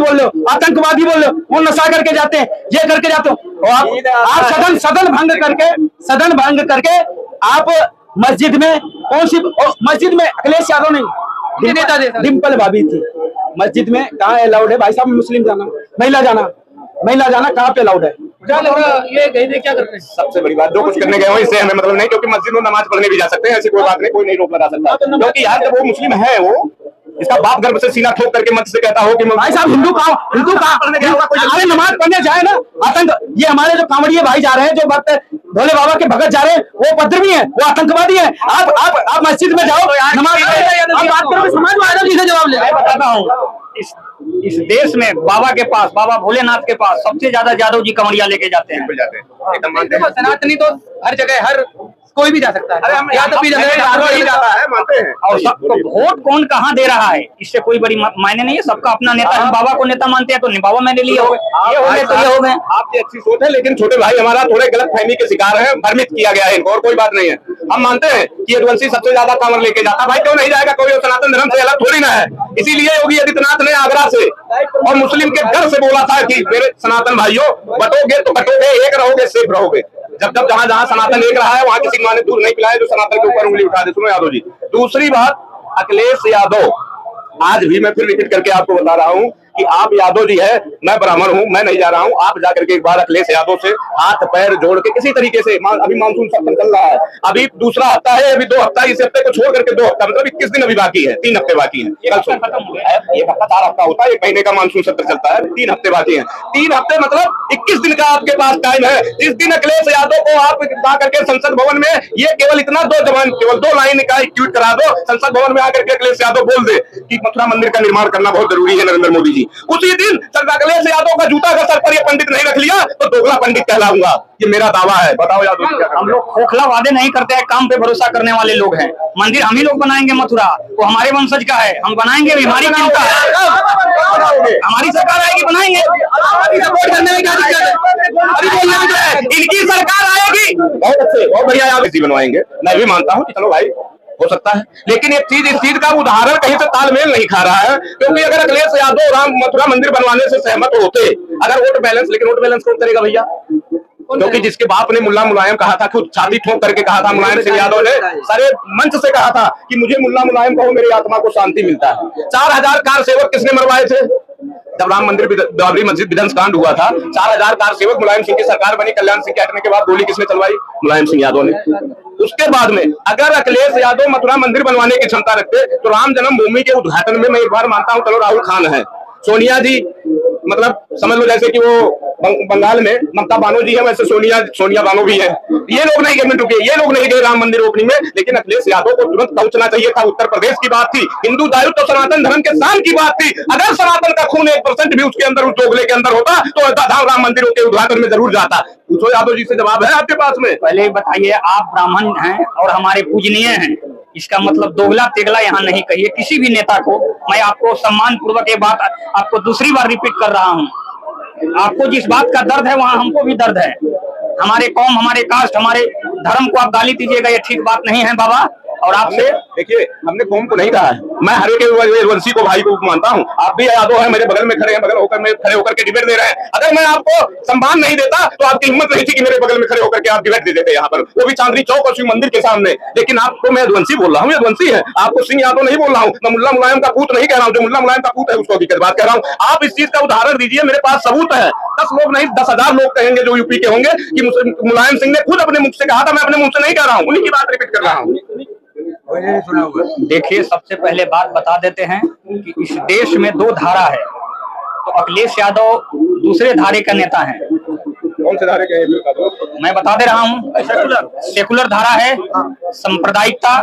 बोल रहे हो, आतंकवादी बोल रहे हो, वो नशा करके जाते हैं, ये करके जाते हो। आप सदन भंग करके आप मस्जिद में कौन सी मस्जिद में अखिलेश यादव नहीं, डिम्पल भाभी थी मस्जिद में। कहाँ अलाउड है भाई साहब मुस्लिम जाना, महिला जाना कहाँ पे अलाउड है? ये क्या करते हैं? सबसे बड़ी बात, जो कुछ करने गए हो इससे हमें मतलब नहीं, क्योंकि मस्जिद में नमाज पढ़ने भी जा सकते हैं, ऐसी कोई बात नहीं, कोई नहीं रोक लगा सकता। क्योंकि यार जब वो मुस्लिम है, वो इसका बाप गर्भ से सीना ठोक करके मंच से कहता हो कि भाई साहब हिंदू अरे नमाज पढ़ने जाए ना, आतंक ये हमारे जो कांवड़िए भाई जा रहे हैं, जो भक्त भोले बाबा के भगत जा रहे हैं, वो उपद्रवी हैं, वो आतंकवादी हैं। आप मस्जिद में जाओ, नमाज बात करो, समाज में से जवाब ले। मैं बताता हूँ, इस देश में बाबा के पास, बाबा भोलेनाथ के पास सबसे ज्यादा यादव जी कमरिया लेके जाते हैं। सनातनी तो हर जगह, हर कोई भी जा सकता है, ही जाता है, मानते हैं। और सबको वोट कौन कहाँ दे रहा है इससे कोई बड़ी मायने नहीं है, सबका अपना नेता। हम बाबा को नेता मानते हैं तो बाबा मैंने लिए हो गए, ये हो गए तो ये हो गए। आपकी अच्छी सोच है, लेकिन छोटे भाई हमारा थोड़े गलत फहमी के शिकार है, भ्रमित किया गया है इनको, और कोई बात नहीं है। हम मानते हैं कि यदुवंशी सबसे ज्यादा कांवर लेके जाता, भाई क्यों नहीं जाएगा, कोई सनातन धर्म से अलग थोड़ी ना है। इसीलिए योगी आदित्यनाथ ने आगरा से और मुस्लिम के घर से बोला था कि मेरे सनातन भाइयों, बटोगे तो बटोगे, एक रहोगे सेफ रहोगे। जब जहां जहां सनातन एक रहा है, वहां किसी माने दूर नहीं पिलाए जो सनातन के ऊपर उंगली उठा दे। सुनो यादव जी, दूसरी बात, अखिलेश यादव, आज भी मैं फिर रिपीट करके आपको बता रहा हूं कि आप यादव जी है, मैं ब्राह्मण हूं, मैं नहीं जा रहा हूं। आप जाकर के एक बार अखिलेश यादव से हाथ पैर जोड़ के किसी तरीके से, अभी मानसून सत्र चल रहा है, अभी दूसरा हफ्ता है, अभी 2 हफ्ता, इस हफ्ते को छोड़ करके 2 हफ्ता, मतलब 21 दिन अभी बाकी है, 3 हफ्ते बाकी है। एक हफ्ता 4 हफ्ता होता है, 1 महीने का मानसून सत्र चलता है, 3 हफ्ते बाकी है। 3 हफ्ते मतलब 21 दिन का आपके पास टाइम है। जिस दिन अखिलेश यादव को आप जाकर के संसद भवन में, ये केवल इतना केवल 2 लाइन का ट्वीट करा दो, संसद भवन में आकर के अखिलेश यादव बोल दे कि मथुरा मंदिर का निर्माण करना बहुत जरूरी है नरेंद्र मोदी जी, उसी दिन अखिलेश यादव का जूता का सर पर ये पंडित नहीं रख लिया तो दोगला पंडित कहलाऊंगा, ये मेरा दावा है। बताओ यादव। हम लोग खोखला वादे नहीं करते हैं, काम पे भरोसा करने वाले लोग हैं। मंदिर हम ही लोग बनाएंगे, मथुरा वो हमारे वंशज का है, हम बनाएंगे, हमारी चिंता है, हमारी सरकार आएगी बनाएंगे। इनकी सरकार आएगी, बहुत अच्छे, बहुत बढ़िया याद बनवाएंगे, मैं भी मानता हूँ कि चलो भाई हो सकता है, लेकिन एक चीज, इस चीज का उदाहरण कहीं से तालमेल नहीं खा रहा है। क्योंकि अगर अखिलेश यादव राम मथुरा मंदिर बनवाने से सहमत होते, अगर वोट बैलेंस, लेकिन वोट बैलेंस कौन करेगा भैया? क्योंकि जिसके बाप ने मुल्ला मुलायम कहा था, खुद छाती ठोक करके कहा था, मुलायम सिंह यादव ने सारे मंच से कहा था कि मुझे मुल्ला मुलायम कहो, मेरी आत्मा को शांति मिलता है। 4000 कार सेवक किसने मरवाए थे जब राम मंदिर बाबरी मस्जिद विध्वंस कांड हुआ था? 4000 कार सेवक मुलायम सिंह की सरकार बनी, कल्याण सिंह के हटने के बाद गोली किसने चलवाई? मुलायम सिंह यादव ने। उसके बाद में अगर अखिलेश यादव मथुरा मंदिर बनवाने की क्षमता रखते तो राम जन्मभूमि के उद्घाटन में मैं एक बार मानता हूं, चलो राहुल खान है, सोनिया जी, मतलब समझ लो जैसे कि वो बंगाल में ममता बानो जी है, वैसे सोनिया बानो भी है। ये लोग नहीं गए, ये लोग नहीं गए राम मंदिर ओपनिंग में, लेकिन अखिलेश यादव को तुरंत पहुंचना चाहिए था। उत्तर प्रदेश की बात थी, हिंदू दायित्व तो सनातन धर्म के शान की बात थी। अगर सनातन का खून 1% भी उसके अंदर, उस दोगले के अंदर होता तो राम मंदिरों के उद्घाटन में जरूर जाता। पूछो यादव जी से, जवाब है आपके पास में? पहले बताइए, आप ब्राह्मण हैं और हमारे पूजनीय हैं, इसका मतलब दोगला तेगला यहाँ नहीं कहिए किसी भी नेता को। मैं आपको सम्मान पूर्वक ये बात आपको दूसरी बार रिपीट कर रहा हूँ, आपको जिस बात का दर्द है वहाँ हमको भी दर्द है। हमारे कौम, हमारे कास्ट, हमारे धर्म को आप गाली दीजिएगा, ये ठीक बात नहीं है बाबा। और आपसे देखिए, हमने कौम को नहीं कहा है, मैं हर एक वंशी को, भाई को मानता हूं। आप भी यादव है, मेरे बगल में खड़े हैं, बगल होकर खड़े होकर के डिबेट दे रहे हैं। अगर मैं आपको सम्मान नहीं देता तो आपकी हिम्मत नहीं थी कि मेरे बगल में खड़े होकर के आप डिबेट दे देते यहाँ पर, वो भी चांदनी चौक और शिव मंदिर के सामने। लेकिन आपको मैं यदुवंशी बोल रहा हूँ, यदुवंशी है, आपको सिंह यादव नहीं बोल रहा हूँ। मैं मुल्ला मुलायम का पूत नहीं कह रहा हूँ, जो मुल्ला मुलायम का पूत है उसको हकीकत बात कह रहा हूँ। आप इस चीज का उदाहरण दीजिए, मेरे पास सबूत है। 10 लोग नहीं, 10,000 लोग कहेंगे जो यूपी के होंगे कि मुलायम सिंह ने खुद अपने मुख से कहा था, मैं अपने मुंह से नहीं कह रहा हूँ, उन्हीं की बात रिपीट कर रहा हूँ। देखिए, सबसे पहले बात बता देते हैं कि इस देश में 2 धारा है, तो अखिलेश यादव दूसरे धारे का नेता है। कौन से धारे के? मैं बता दे रहा हूँ, सेकुलर धारा है, सांप्रदायिकता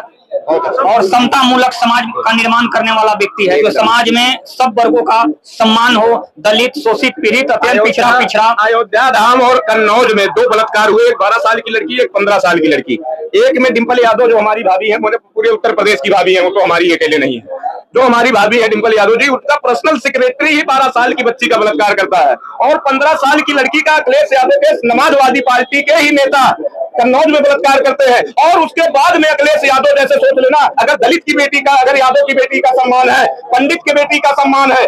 और समता मूलक समाज का निर्माण करने वाला व्यक्ति है, जो समाज में सब वर्गों का सम्मान हो, दलित, शोषित, पीड़ित, अत्यंत पिछड़ा। अयोध्या धाम और कन्नौज में 2 बलात्कार हुए, एक 12 साल की लड़की, एक 15 साल की लड़की। एक में डिम्पल यादव जो हमारी भाभी है, पूरे उत्तर प्रदेश की भाभी है, वो तो हमारी अकेले नहीं है। जो हमारी भाभी है डिम्पल यादव जी, उसका पर्सनल सेक्रेटरी ही 12 साल की बच्ची का बलात्कार करता है, और 15 साल की लड़की का अखिलेश यादव के समाजवादी पार्टी के ही नेता कन्नौज में बलात्कार करते हैं, और उसके बाद में अखिलेश यादव जैसे सोच लेना, अगर दलित की बेटी का, अगर यादव की बेटी का सम्मान है, पंडित की बेटी का सम्मान है,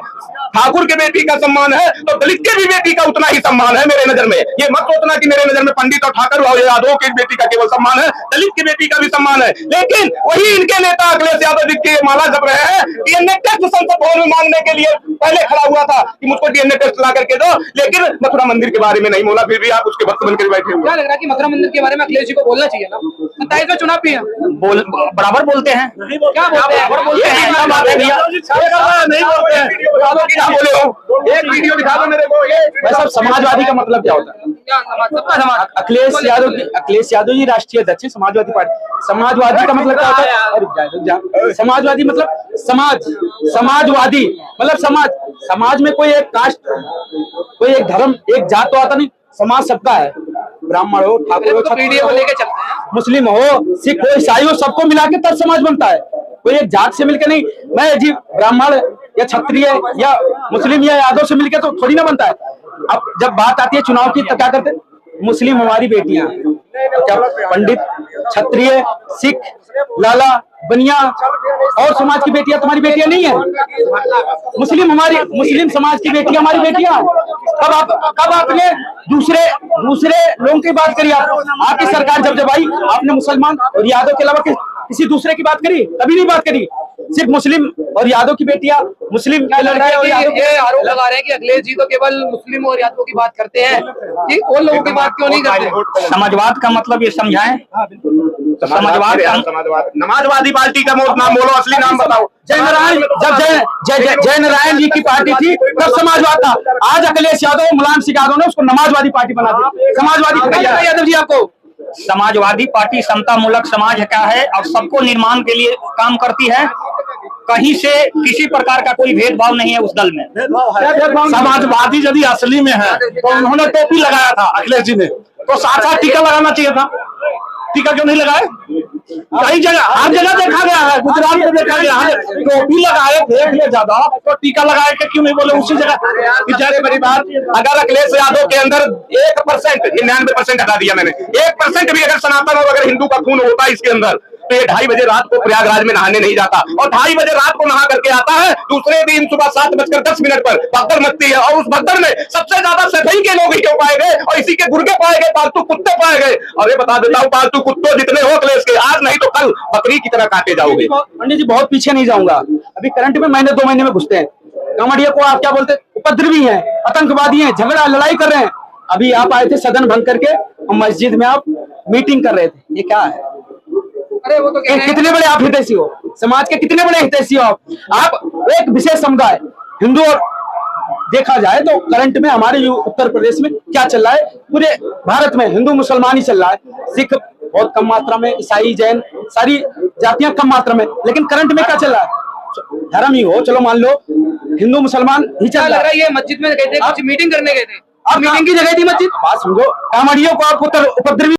ठाकुर की बेटी का सम्मान है, तो दलित की भी बेटी का उतना ही सम्मान है मेरे नजर में। ये मत सोचना कि मेरे नजर में पंडित और ठाकुर और यादव की बेटी का केवल सम्मान है, दलित की बेटी का भी सम्मान है। लेकिन वही इनके नेता अखिलेश यादव जी की माला जप रहे हैं, डीएनए टेस्ट संसद भवन में मांगने के लिए पहले खड़ा हुआ था कि मुझको डीएनए टेस्ट ला करके दो, लेकिन मथुरा मंदिर के बारे में नहीं बोला, फिर भी आप उसके भक्त बनकर बैठे हुए। क्या लग रहा है कि मथुरा मंदिर के बारे में अखिलेश जी को बोलना चाहिए ना? 27 में चुनाव भी है, बराबर बोलते हैं। क्या बोलते हैं? बोलते हैं, क्या बात है भैया? नहीं बोलते हैं, क्या बोले हो? एक वीडियो दिखा दो मेरे को। भाई साहब, समाजवादी का मतलब क्या होता है? क्या समाज, सबका समाज। अखिलेश यादव जी राष्ट्रीय अध्यक्ष हैं समाजवादी पार्टी। समाजवादी का मतलब क्या होता है? अरे रुक जा। समाजवादी मतलब समाज, समाजवादी मतलब समाज। समाज में कोई एक कास्ट, कोई एक धर्म, एक जात तो आता नहीं। समाज सबका है, ब्राह्मण हो, ठाकुर हो, पीढ़ी को लेके चलते हैं, मुस्लिम हो, सिख हो, ईसाई हो, सबको मिला के तब समाज बनता है। कोई एक जात से मिलकर नहीं, मैं जी ब्राह्मण या क्षत्रिय या मुस्लिम या यादव से मिलकर तो थोड़ी ना बनता है। अब जब बात आती है चुनाव की तो क्या करते हैं? मुस्लिम हमारी बेटियां, क्या पंडित, क्षत्रिय, सिख, लाला, बनिया और समाज की बेटियां तुम्हारी बेटियां नहीं है? मुस्लिम मुस्लिम समाज की बेटियां हमारी बेटियां। कब आपने दूसरे लोगों की बात करी? आपकी सरकार जब आई, आपने मुसलमान और यादव के अलावा किसी दूसरे की बात करी? कभी नहीं बात करी। सिर्फ मुस्लिम और यादव की बेटियां, मुस्लिम के लड़के और यादव। ये आरोप लगा रहे हैं कि अखिलेश जी तो केवल मुस्लिम और यादवों की बात करते हैं, कि और लोगों की बात क्यों नहीं करते? समाजवाद का मतलब ये समझाएं। समाजवाद, समाजवादी पार्टी का नाम बोलो, असली नाम बताओ। जय नारायण जी की पार्टी थी तब समाजवाद था। आज अखिलेश यादव, मुलायम सिंह यादव ने उसको समाजवादी पार्टी बना दी। समाजवादी यादव जी आपको समाजवादी पार्टी समता मूलक समाज का है और सबको निर्माण के लिए काम करती है। कहीं से किसी प्रकार का कोई भेदभाव नहीं है उस दल में। समाजवादी यदि असली में है तो उन्होंने टोपी लगाया था अखिलेश जी ने, तो साथ साथ टीका लगाना चाहिए था। टीका क्यों नहीं लगाए? कई जगह, हर जगह देखा गया है, गुजरात में देखा गया है, टोपी लगाए देख ले ज्यादा तो टीका लगाए के क्यों नहीं बोले उसी जगह? जैसे मेरी बात, अगर अखिलेश यादव के अंदर 1%, 99% हटा दिया मैंने, 1% भी अगर सनातन और अगर हिंदू का खून होता है इसके अंदर, तो ये 2:30 बजे रात को प्रयागराज में नहाने नहीं जाता, और 2:30 बजे रात को नहा करके आता है। दूसरे दिन सुबह 7:10 पर भगदड़ मचती है, और उस भगदड़ में सबसे ज्यादा सफाई के लोग ही क्यों पाए गए, और इसी के गुर्गे पाए गए, पालतू कुत्ते पाए गए। और ये बता देता हूँ, पालतू कुत्तों जितने हो अखिलेश के, आज नहीं तो कल बकरी की तरह काटे जाओगे। पंडित जी बहुत पीछे नहीं जाऊंगा, अभी करंट में महीने 2 महीने में घुसते हैं। कांवड़िया को आप क्या बोलते हैं? उपद्रवी हैं, आतंकवादी हैं, झगड़ा लड़ाई कर रहे हैं। अभी आप आए थे सदन भंग करके, मस्जिद में आप मीटिंग कर रहे थे, ये क्या है? अरे वो तो कितने बड़े आप हितैषी हो, समाज के कितने बड़े हितैषी हो आप एक विशेष समुदाय हिंदू। और देखा जाए तो करंट में हमारे उत्तर प्रदेश में क्या चल रहा है? पूरे भारत में हिंदू मुसलमान ही चल रहा है। सिख बहुत कम मात्रा में, ईसाई, जैन, सारी जातियां कम मात्रा में, लेकिन करंट में क्या चल रहा है? धर्म ही हो, चलो मान लो हिंदू मुसलमान ही चल रहा है। ये मस्जिद में गए थे, कुछ मीटिंग करने गए थे, आप मीटिंग की जगह थी मस्जिद? बात समझो, कांवड़ियों को आप उपद्रवी